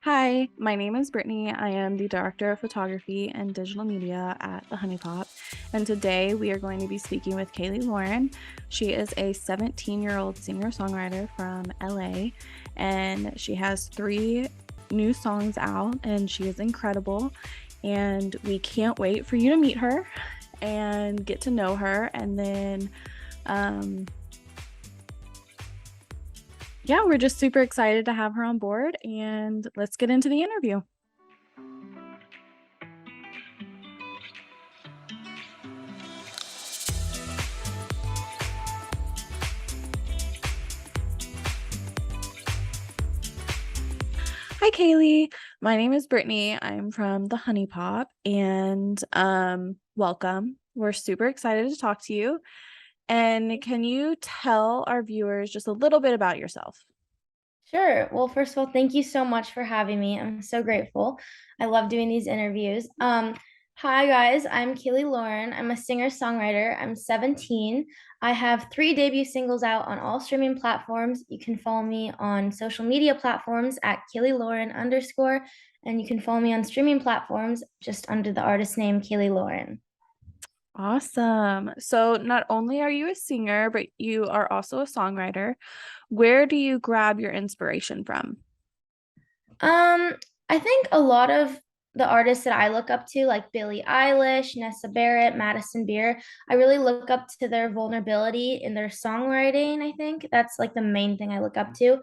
Hi, my name is Brittany. I am the Director of Photography and Digital Media at the Honey Pot, and today we are going to be speaking with Kaylee Lauren. She is a 17-year-old singer-songwriter from LA, and she has 3 new songs out, and she is incredible, and we can't wait for you to meet her and get to know her, and then yeah, we're just super excited to have her on board, and let's get into the interview. Hi, Kaylee. My name is Brittany. I'm from the Honey Pot, and welcome. We're super excited to talk to you. And can you tell our viewers just a little bit about yourself? Sure. Well, first of all, thank you so much for having me. I'm so grateful. I love doing these interviews. Hi guys, I'm Kaylee Lauren. I'm a singer-songwriter. I'm 17. I have 3 debut singles out on all streaming platforms. You can follow me on social media platforms at Kaylee Lauren _, and you can follow me on streaming platforms just under the artist name Kaylee Lauren. Awesome. So not only are you a singer, but you are also a songwriter. Where do you grab your inspiration from? Um, I think a lot of the artists that I look up to, like Billie Eilish, Nessa Barrett, Madison Beer, I really look up to their vulnerability in their songwriting. I think that's like the main thing I look up to.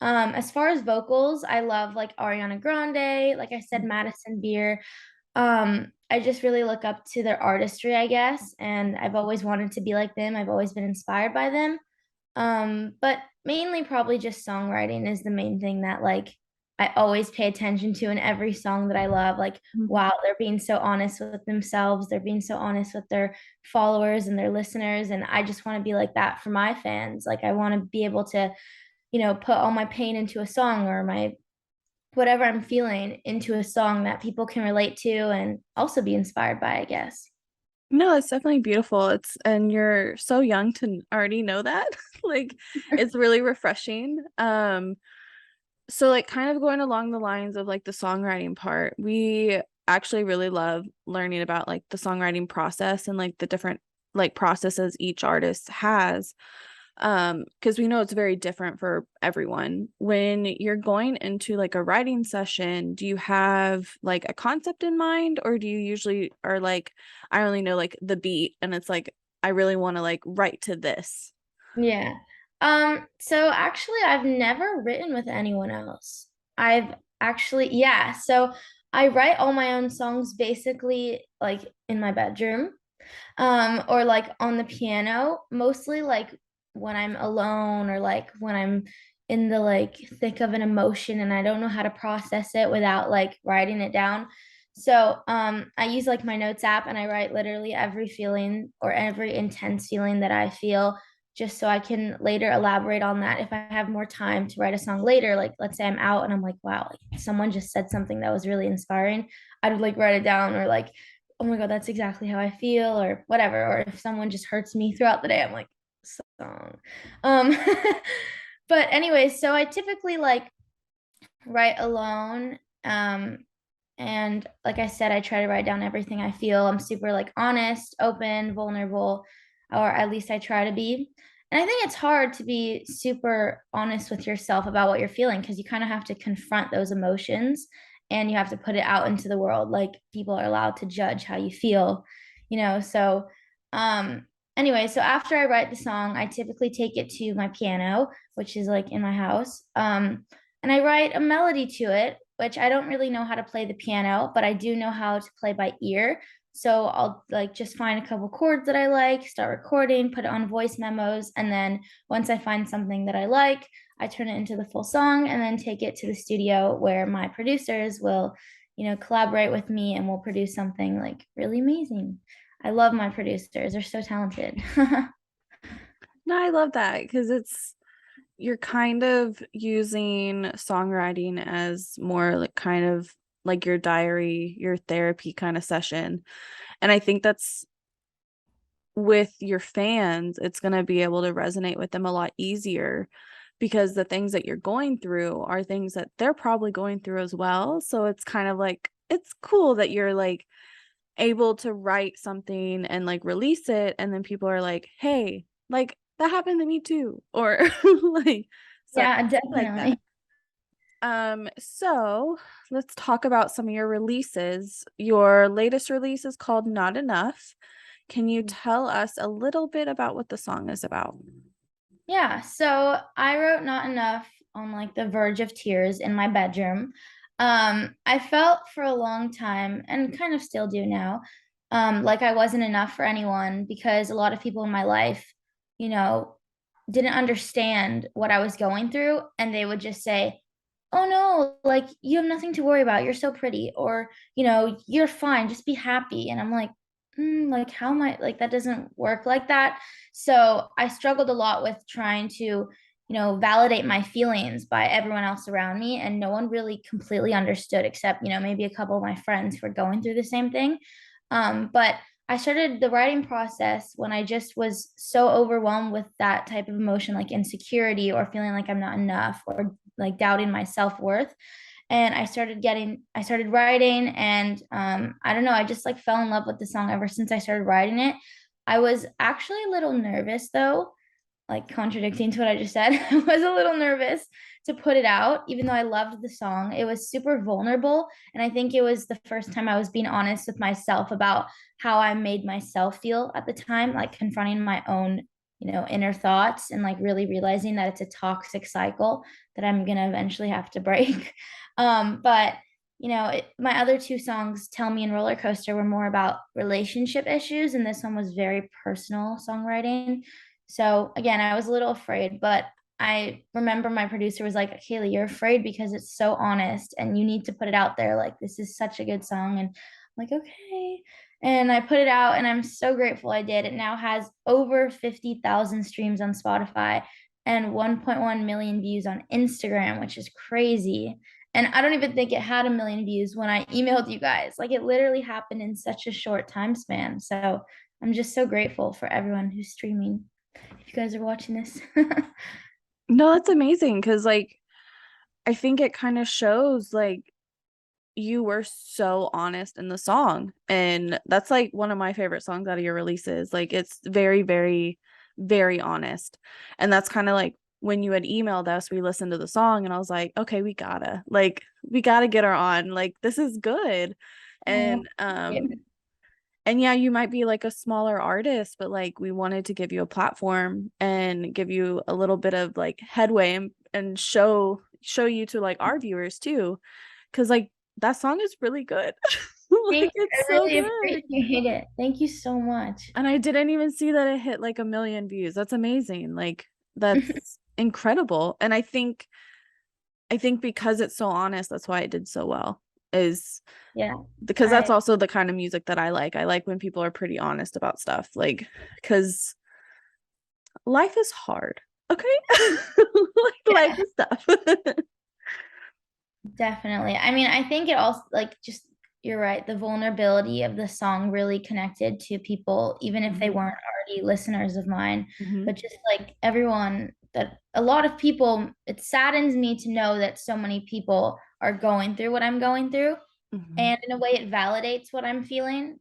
As far as vocals, I love like Ariana Grande, like I said, Madison Beer. I just really look up to their artistry, I guess, and I've always wanted to be like them. I've always been inspired by them. But mainly probably just songwriting is the main thing that like I always pay attention to in every song that I love. Like, wow, they're being so honest with themselves. They're being so honest with their followers and their listeners. And I just want to be like that for my fans. Like I want to be able to, put all my pain into a song or my whatever I'm feeling into a song that people can relate to and also be inspired by, I guess. No, it's definitely beautiful. And you're so young to already know that. Like it's really refreshing. So like kind of going along the lines of like the songwriting part, we actually really love learning about like the songwriting process and like the different like processes each artist has. Because we know it's very different for everyone. When you're going into like a writing session, do you have like a concept in mind, or do you usually are like, I only know like the beat and it's like I really want to like write to this? Yeah. So actually I've never written with anyone else. I've actually, yeah, so I write all my own songs basically like in my bedroom, or like on the piano, mostly like when I'm alone or like when I'm in the like thick of an emotion and I don't know how to process it without like writing it down. So I use like my notes app and I write literally every feeling or every intense feeling that I feel just so I can later elaborate on that if I have more time to write a song later. Like let's say I'm out and I'm like, wow, like someone just said something that was really inspiring. I would like write it down or like, oh my God, that's exactly how I feel, or whatever. Or if someone just hurts me throughout the day, I'm like, song. Um, but anyways, so I typically like write alone. And like I said, I try to write down everything I feel. I'm super like honest, open, vulnerable, or at least I try to be. And I think it's hard to be super honest with yourself about what you're feeling because you kind of have to confront those emotions and you have to put it out into the world. Like people are allowed to judge how you feel, So, um, anyway, so after I write the song, I typically take it to my piano, which is like in my house. And I write a melody to it, which I don't really know how to play the piano, but I do know how to play by ear. So I'll like just find a couple chords that I like, start recording, put it on voice memos, and then once I find something that I like, I turn it into the full song and then take it to the studio where my producers will, collaborate with me and we'll produce something like really amazing. I love my producers. They're so talented. No, I love that because you're kind of using songwriting as more like kind of like your diary, your therapy kind of session. And I think that's with your fans, it's going to be able to resonate with them a lot easier because the things that you're going through are things that they're probably going through as well. So it's kind of like, it's cool that you're like able to write something and like release it, and then people are like, hey, like that happened to me too, or like, so I Yeah, like that. definitely. So let's talk about some of your releases. Your latest release is called Not Enough. Can you tell us a little bit about what the song is about? Yeah, so I wrote Not Enough on like the verge of tears in my bedroom. I felt for a long time, and kind of still do now, like I wasn't enough for anyone because a lot of people in my life, you know, didn't understand what I was going through, and they would just say, "Oh no, like you have nothing to worry about. You're so pretty," or, "You're fine. Just be happy." And I'm like, like how am I, like that doesn't work like that. So I struggled a lot with trying to, validate my feelings by everyone else around me, and no one really completely understood except, maybe a couple of my friends who were going through the same thing. But I started the writing process when I just was so overwhelmed with that type of emotion, like insecurity or feeling like I'm not enough or like doubting my self-worth. And I started writing, and I don't know, I just like fell in love with the song ever since I started writing it. I was actually a little nervous though, like contradicting to what I just said. I was a little nervous to put it out, even though I loved the song. It was super vulnerable. And I think it was the first time I was being honest with myself about how I made myself feel at the time, like confronting my own, inner thoughts, and like really realizing that it's a toxic cycle that I'm going to eventually have to break. But my other two songs, Tell Me and Rollercoaster, were more about relationship issues, and this one was very personal songwriting. So again, I was a little afraid, but I remember my producer was like, Kaylee, you're afraid because it's so honest and you need to put it out there. Like, this is such a good song. And I'm like, okay. And I put it out, and I'm so grateful I did. It now has over 50,000 streams on Spotify and 1.1 million views on Instagram, which is crazy. And I don't even think it had a million views when I emailed you guys. Like, it literally happened in such a short time span. So I'm just so grateful for everyone who's streaming, if you guys are watching this. No, that's amazing because like I think it kind of shows like you were so honest in the song. And that's like one of my favorite songs out of your releases. Like it's very, very, very honest. And that's kind of like when you had emailed us, we listened to the song and I was like, okay, we gotta get her on. Like this is good. Oh, And and yeah, you might be like a smaller artist, but like we wanted to give you a platform and give you a little bit of like headway and show you to like our viewers too. Cause like that song is really good. Like thanks. it's I so really good. appreciate it. Thank you so much. And I didn't even see that it hit like a million views. That's amazing. Like that's incredible. And I think because it's so honest, that's why it did so well. Is Yeah, because that's I also the kind of music that I like. I like when people are pretty honest about stuff. Like because life is hard. Okay. Like life yeah, is tough. definitely. I mean, I think it also like just you're right. The vulnerability of the song really connected to people, even if they Mhm. weren't already listeners of mine. Mhm. But just like everyone, that a lot of people, it saddens me to know that so many people are going through what I'm going through. Mhm. And in a way, it validates what I'm feeling,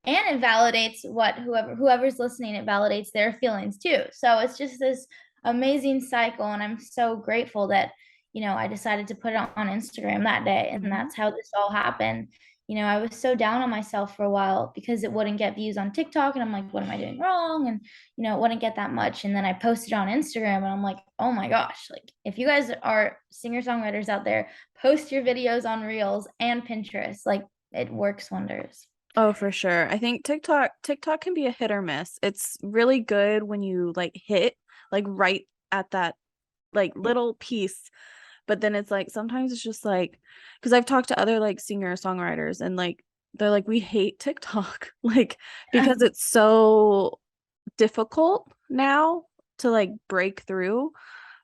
and it validates what whoever's listening, it validates their feelings too. So it's just this amazing cycle, and I'm so grateful that I decided to put it on Instagram that day, and Mhm. that's how this all happened. I was so down on myself for a while because it wouldn't get views on TikTok, and I'm like, what am I doing wrong? And it wouldn't get that much, and then I posted on Instagram, and I'm like, oh my gosh, like if you guys are singer-songwriters out there, post your videos on Reels and Pinterest. Like, it works wonders. Oh, for sure. I think TikTok can be a hit or miss. It's really good when you like hit like right at that like little piece, but then it's like sometimes it's just like because I've talked to other like singer-songwriters and like they're like we hate TikTok like because it's so difficult now to like break through,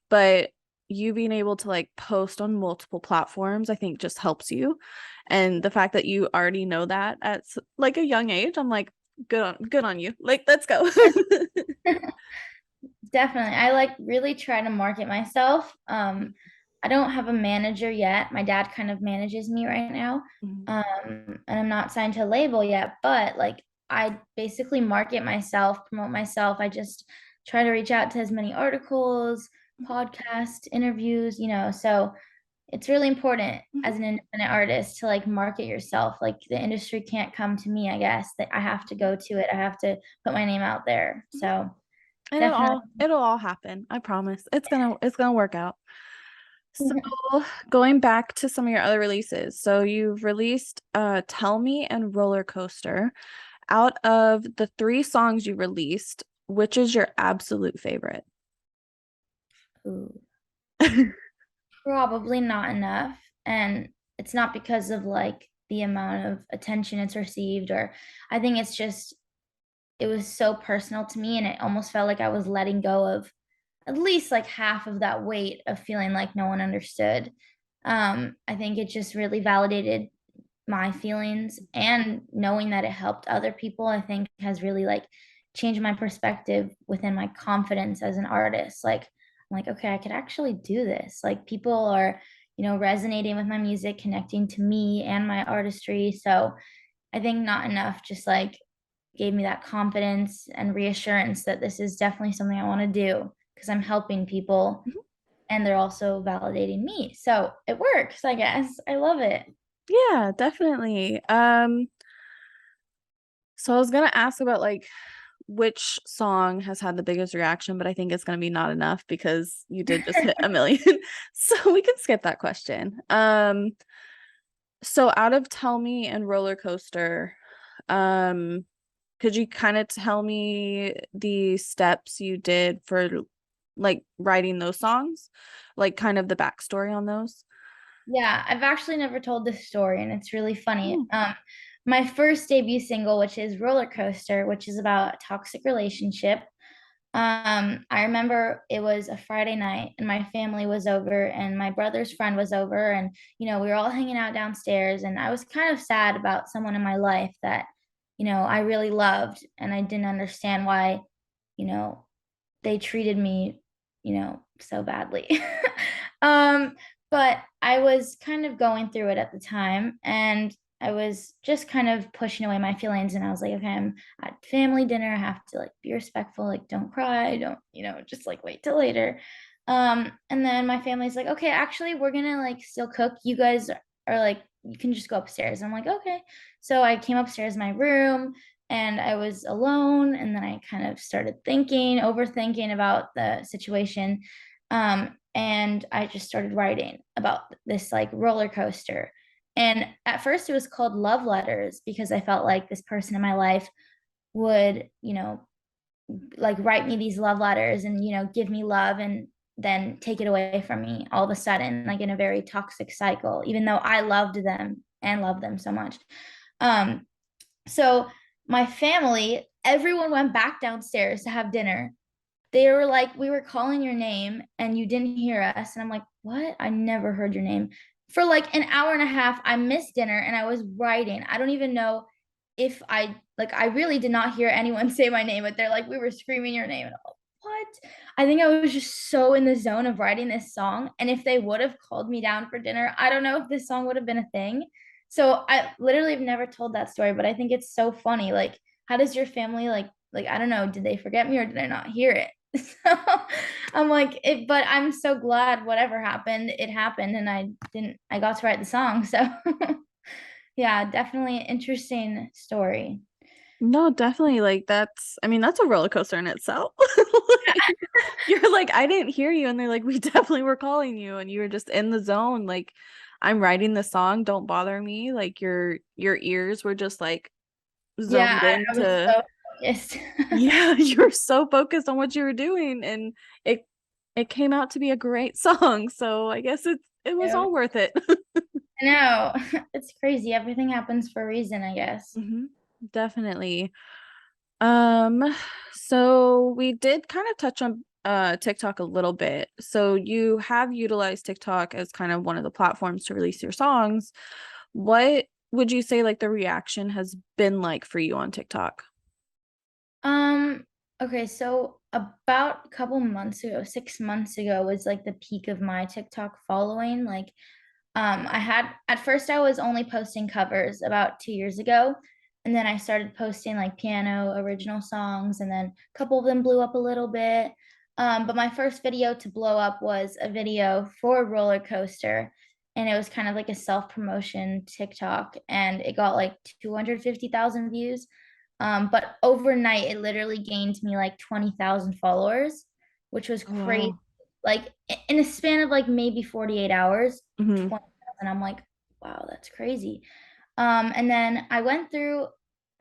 but you being able to like post on multiple platforms I think just helps you. And the fact that you already know that at like a young age, I'm like good on you, like let's go. Definitely. I like really try to market myself. I don't have a manager yet. My dad kind of manages me right now. Mhm. And I'm not signed to a label yet, but like I basically market myself, promote myself. I just try to reach out to as many articles, podcast interviews, so it's really important Mhm. as an independent artist to like market yourself. Like the industry can't come to me, I guess, that I have to go to it. I have to put my name out there. Mhm. So And definitely. it'll all happen. I promise. It's gonna work out. So going back to some of your other releases. So you've released Tell Me and Roller Coaster. Out of the three songs you released, which is your absolute favorite? Ooh, probably not enough. And it's not because of like the amount of attention it's received, or I think it's just, it was so personal to me. And it almost felt like I was letting go of at least like half of that weight of feeling like no one understood. I think it just really validated my feelings, and knowing that it helped other people, I think has really like changed my perspective within my confidence as an artist. Like I'm like, okay, I could actually do this. Like people are, resonating with my music, connecting to me and my artistry. So I think not enough just like gave me that confidence and reassurance that this is definitely something I want to do because I'm helping people and they're also validating me. So it works, I guess. I love it. Yeah, definitely. So I was gonna ask about like which song has had the biggest reaction, but I think it's gonna be not enough because you did just hit a million. So we can skip that question. So out of Tell Me and Roller Coaster, um, could you kind of tell me the steps you did for like writing those songs? Like kind of the backstory on those? Yeah, I've actually never told this story, and it's really funny. Hmm. My first debut single, which is Roller Coaster, which is about a toxic relationship. I remember it was a Friday night, and my family was over, and my brother's friend was over, and we were all hanging out downstairs, and I was kind of sad about someone in my life that, I really loved, and I didn't understand why, you know, they treated me, so badly. um, but I was kind of going through it at the time, and I was just kind of pushing away my feelings, and I was like, okay, I'm at family dinner. I have to like be respectful, like don't cry, don't, just like wait till later. And then my family's like, okay, actually, we're gonna like still cook. You guys are like, you can just go upstairs. I'm like, okay. So I came upstairs in my room and I was alone. And then I kind of started thinking, overthinking about the situation. And I just started writing about this like roller coaster. And at first, it was called Love Letters because I felt like this person in my life would, like write me these love letters and, give me love and then take it away from me all of a sudden, like in a very toxic cycle, even though I loved them and loved them so much. Um, so my family, everyone went back downstairs to have dinner. They were like, we were calling your name and you didn't hear us. And I'm like, what? I never heard your name. For like an hour and a half, I missed dinner and I was writing. I don't even know if I really did not hear anyone say my name, but they're like, we were screaming your name. And I'm like, what? I think I was just so in the zone of writing this song. And if they would have called me down for dinner, I don't know if this song would have been a thing. So I literally have never told that story, but I think it's so funny. Like, how does your family like I don't know, did they forget me or did I not hear it? So I'm like it, but I'm so glad whatever happened, it happened and I got to write the song. So yeah, definitely interesting story. No, definitely. Like I mean, that's a roller coaster in itself. Like, you're like, I didn't hear you, and they're like, we definitely were calling you, and you were just in the zone. Like, I'm writing the song, don't bother me. Like your ears were just like Yeah, zoned I was into, so focused. yeah, you were so focused on what you were doing, and it it came out to be a great song. So I guess it was Yeah. all worth it. I know. It's crazy. Everything happens for a reason, I guess. Hmm. Definitely. Um, so we did kind of touch on TikTok a little bit. So you have utilized TikTok as kind of one of the platforms to release your songs. What would you say like the reaction has been like for you on TikTok? Okay, so about a couple months ago, 6 months ago was like the peak of my TikTok following. Like, I had at first I was only posting covers about 2 years ago, and then I started posting like piano original songs, and then a couple of them blew up a little bit. But my first video to blow up was a video for Rollercoaster, and it was kind of like a self-promotion TikTok, and it got like 250,000 views. But overnight, it literally gained me like 20,000 followers, which was Oh, crazy. wow. Like in a span of like maybe 48 hours, Hmm. 20,000. I'm like, wow, that's crazy. And then I went through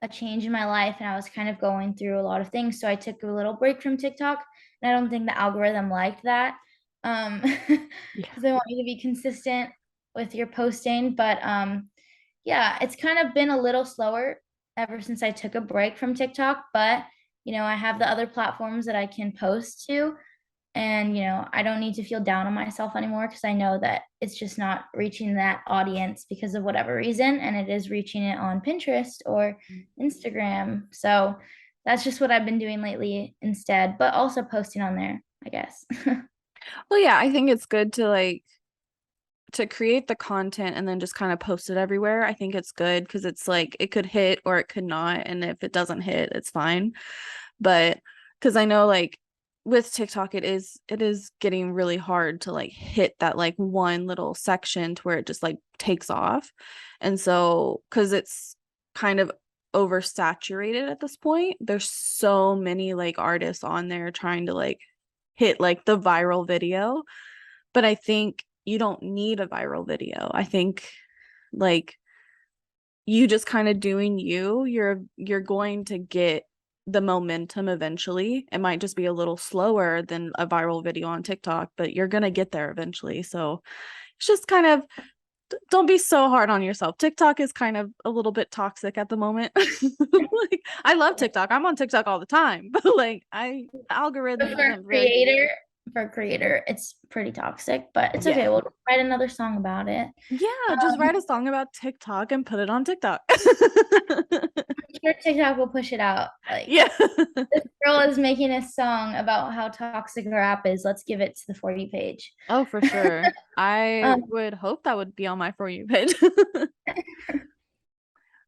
a change in my life and I was kind of going through a lot of things. So I took a little break from TikTok, and I don't think the algorithm liked that. Yeah. Because they want you to be consistent with your posting. But yeah, it's kind of been a little slower ever since I took a break from TikTok, but I have the other platforms that I can post to. And, I don't need to feel down on myself anymore because I know that it's just not reaching that audience because of whatever reason. And it is reaching it on Pinterest or Instagram. So that's just what I've been doing lately instead, but also posting on there, I guess. Well, yeah, I think it's good to like to create the content and then just kind of post it everywhere. I think it's good because it's like it could hit or it could not. And if it doesn't hit, it's fine. But because I know like with TikTok, it is getting really hard to like hit that like one little section to where it just like takes off. And so because it's kind of oversaturated at this point, there's so many like artists on there trying to like hit like the viral video. But I think you don't need a viral video. I think like you just kind of doing you're going to get the momentum eventually. It might just be a little slower than a viral video on TikTok, but you're going to get there eventually. So it's just kind of don't be so hard on yourself. TikTok is kind of a little bit toxic at the moment. Like I love TikTok. I'm on TikTok all the time, but like I the But algorithm for a isn't very creator, it's pretty toxic, but it's yeah. okay. We'll write another song about it. Yeah, just Um, write a song about TikTok and put it on TikTok. I'm sure TikTok will push it out. Like, Yeah. this girl is making a song about how toxic her app is. Let's give it to the For You page. Oh, for sure. I Um, would hope that would be on my For You page.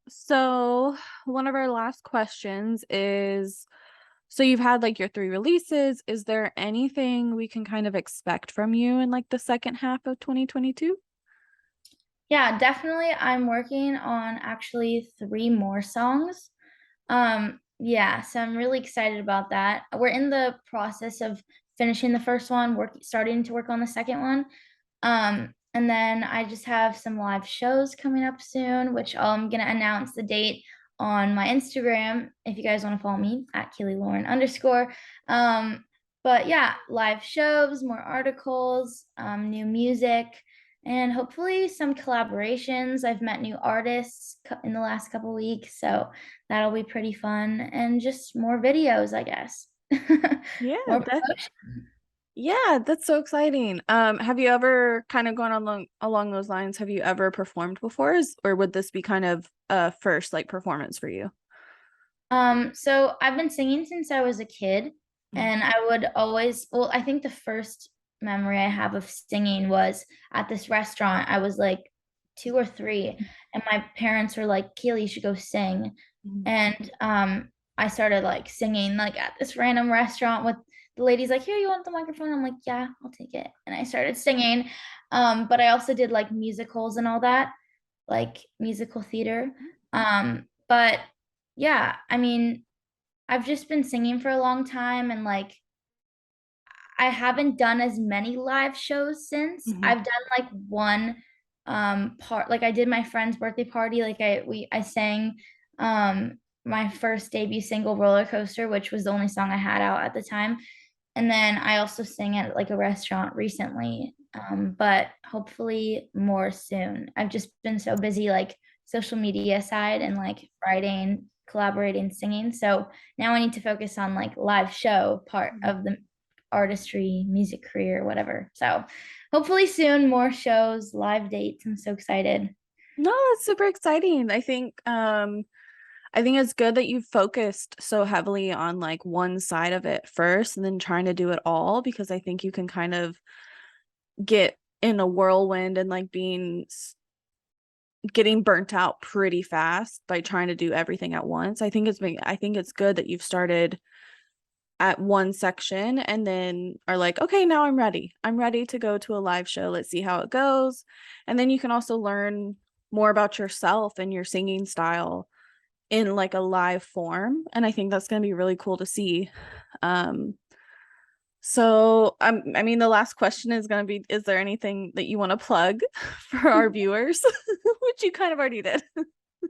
So, one of our last questions is so you've had like your three releases. Is there anything we can kind of expect from you in like the second half of 2022? yeah, definitely. I'm working on actually three more songs. Yeah, so I'm really excited about that. We're in the process of finishing the first one, starting to work on the second one. And then I just have some live shows coming up soon, which I'm gonna announce the date on my Instagram if you guys want to follow me at Kaylee Lauren _ but yeah, live shows, more articles, new music, and hopefully some collaborations. I've met new artists in the last couple weeks, so that'll be pretty fun, and just more videos, I guess. Yeah, More that promotion. yeah, that's so exciting. Have you ever kind of gone along those lines? Have you ever performed before, or would this be kind of a first like performance for you? So I've been singing since I was a kid, Mhm. and I would always, well, I think the first memory I have of singing was at this restaurant. I was like 2 or 3, and my parents were like, Keely, you should go sing. Mhm. And I started like singing like at this random restaurant with the ladies like, here, you want the microphone? I'm like, yeah, I'll take it. And I started singing. But I also did like musicals and all that, like musical theater. But yeah, I mean, I've just been singing for a long time, and like I haven't done as many live shows since. Mhm. I've done like one part, like I did my friend's birthday party, like I sang my first debut single Roller Coaster, which was the only song I had out at the time. And then I also sang at like a restaurant recently, but hopefully more soon. I've just been so busy, like social media side and like writing, collaborating, singing. So now I need to focus on like live show part Mhm. of the artistry, music career, whatever. So hopefully soon more shows, live dates. I'm so excited. No, that's super exciting. I think I think it's good that you focused so heavily on like one side of it first and then trying to do it all, because I think you can kind of get in a whirlwind and like getting burnt out pretty fast by trying to do everything at once. I think it's good that you've started at one section and then are like, okay, now I'm ready. I'm ready to go to a live show. Let's see how it goes. And then you can also learn more about yourself and your singing style in like a live form. And I think that's going to be really cool to see. Um, I mean, the last question is going to be, is there anything that you want to plug for our viewers? Which you kind of already did.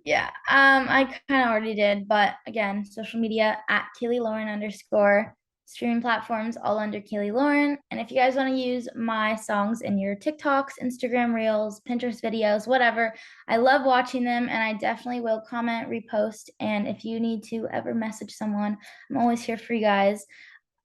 Yeah, I kind of already did, but again, social media at Kaylee Lauren underscore, streaming platforms all under Kaylee Lauren. And if you guys want to use my songs in your TikToks, Instagram Reels, Pinterest videos, whatever, I love watching them and I definitely will comment, repost. And if you need to ever message someone, I'm always here for you guys.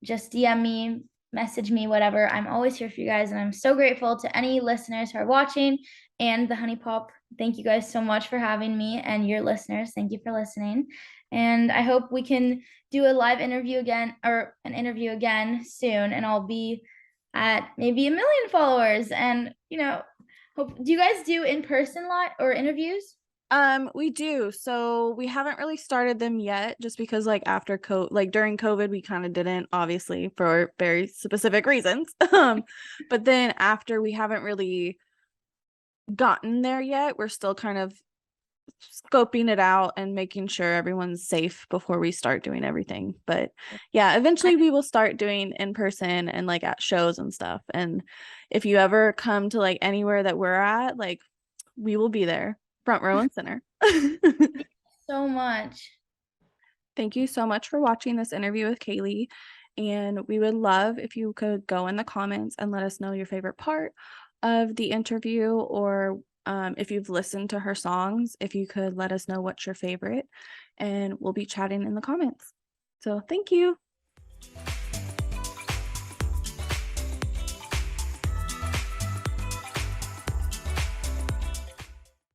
Just DM me, message me, whatever. I'm always here for you guys. And I'm so grateful to any listeners who are watching and the Honey Pop. Thank you guys so much for having me, and your listeners. Thank you for listening. And I hope we can do a live interview again, or an interview again soon. And I'll be at maybe 1 million followers. And, hope, do you guys do in-person live or interviews? We do. So we haven't really started them yet just because like after like during COVID we kind of didn't, obviously for very specific reasons. But then after, we haven't really gotten there yet. We're still kind of scoping it out and making sure everyone's safe before we start doing everything. But yeah, eventually we will start doing in person and like at shows and stuff. And if you ever come to like anywhere that we're at, like we will be there, front row and center. So much. Thank you so much for watching this interview with Kaylee. And we would love if you could go in the comments and let us know your favorite part of the interview, or if you've listened to her songs, if you could let us know what's your favorite, and we'll be chatting in the comments. So thank you.